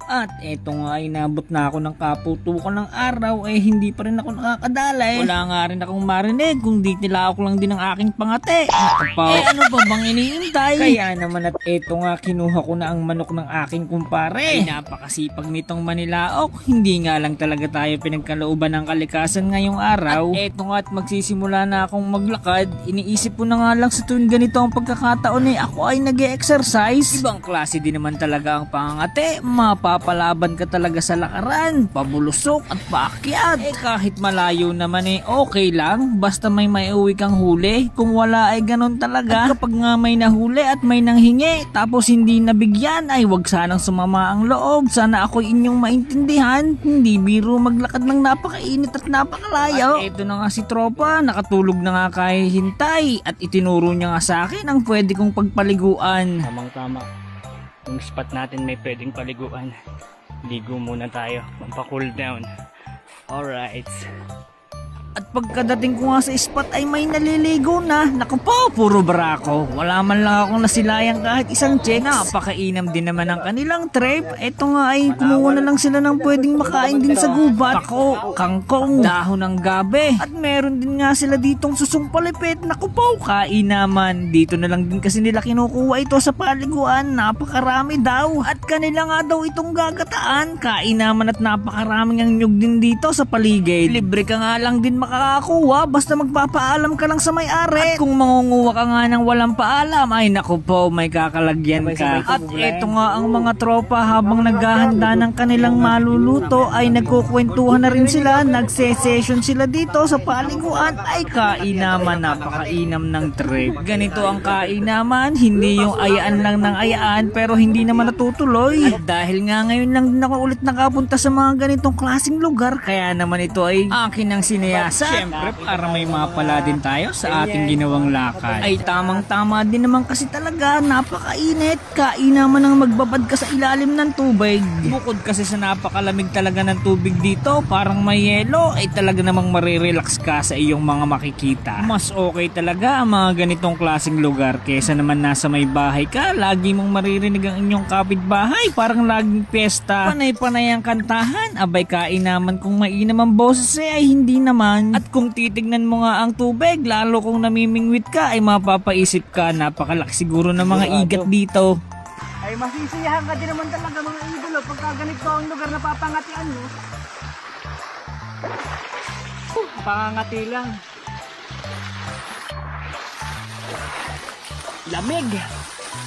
At eto nga ay nabot na ako ng kaputukan ng araw hindi pa rin ako nakakadala Wala nga rin akong marinig kung di nila ako lang din ang aking pangate. Ano pa bang iniintay? Kaya naman at eto nga kinuha ko na ang manok ng aking kumpare. Napakasipag nitong manilaok. Hindi nga lang talaga tayo pinagkalooban ng kalikasan ngayong araw. At eto nga at magsisimula na akong maglakad. Iniisip ko na nga lang sa tuwing ganito ang pagkakataon ako ay nag-e-exercise. Ibang klase din naman talaga ang pangangate. Mapapalaban ka talaga sa lakaran, pabulusok at paakyat. Kahit malayo naman okay lang. Basta may maiuwi kang huli. Kung wala ay ganon talaga. At kapag nga may nahuli at may nanghingi tapos hindi nabigyan ay wag sanang sumama ang loob. Sana ako'y inyong maintindihan. Hindi biro maglakad ng napakainit at napakalayo. At eto na nga si tropa, nakatulog na nga kahit hintay. At itinuro niya nga sa akin ang pwede kong pagpaliguan. Tamang-tama. Yung spot natin may pwedeng paliguan. Ligo muna tayo. Pampa-cool down. Alright. At pagkadating ko nga sa spot ay may naliligo na. Naku po, puro barako. Wala man lang akong nasilayang kahit isang chicks. Napakainam din naman ang kanilang trip. Eto nga ay kumuha na lang sila ng pwedeng makain din sa gubat. Pako, kangkong, dahon ng gabi. At meron din nga sila ditong susong palipit. Naku po, kainaman. Dito na lang din kasi nila kinukuha ito sa paliguan. Napakarami daw. At kanila nga daw itong gagataan. Kainaman at napakaraming ang nyug din dito sa paligid. Libre ka nga lang din makakakuha basta magpapaalam ka lang sa may-ari. At kung mangunguha ka nga ng walang paalam ay naku po, may kakalagyan ka. At eto nga ang mga tropa habang naghahanda ng kanilang maluluto ay nagkukwentuhan na rin sila, nagse-session sila dito sa paliguan. Ay kainaman, napakainam ng trip. Ganito ang kainaman, hindi yung ayaan lang ng ayaan pero hindi naman natutuloy. At dahil nga ngayon lang din ako ulit nakapunta sa mga ganitong klaseng lugar, kaya naman ito ay akin ang sinayas. Siyempre para may mapala din tayo sa ating ginawang lakad. Ay tamang-tama din naman kasi talaga, napakainit. Kainaman ang magbabad ka sa ilalim ng tubig. Bukod kasi sa napakalamig talaga ng tubig dito, parang may yelo, ay talaga namang marirelax ka sa iyong mga makikita. Mas okay talaga ang mga ganitong klaseng lugar kesa naman nasa may bahay ka, lagi mong maririnig ang inyong kapitbahay, parang laging piyesta. Panay-panay ang kantahan, abay kainaman kung mainam ang boses ay hindi naman. At kung titignan mo nga ang tubig, lalo kung namimingwit ka ay mapapaisip ka, napakalaki siguro ng mga igat dito. Ay masisiyahan ka din naman talaga mga idolo pagka ganito ang lugar na papangatian mo. Pangangati lang. Lamig.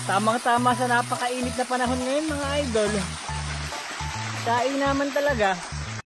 Tamang-tama sa napakainit na panahon ngayon mga idol. Kain naman talaga.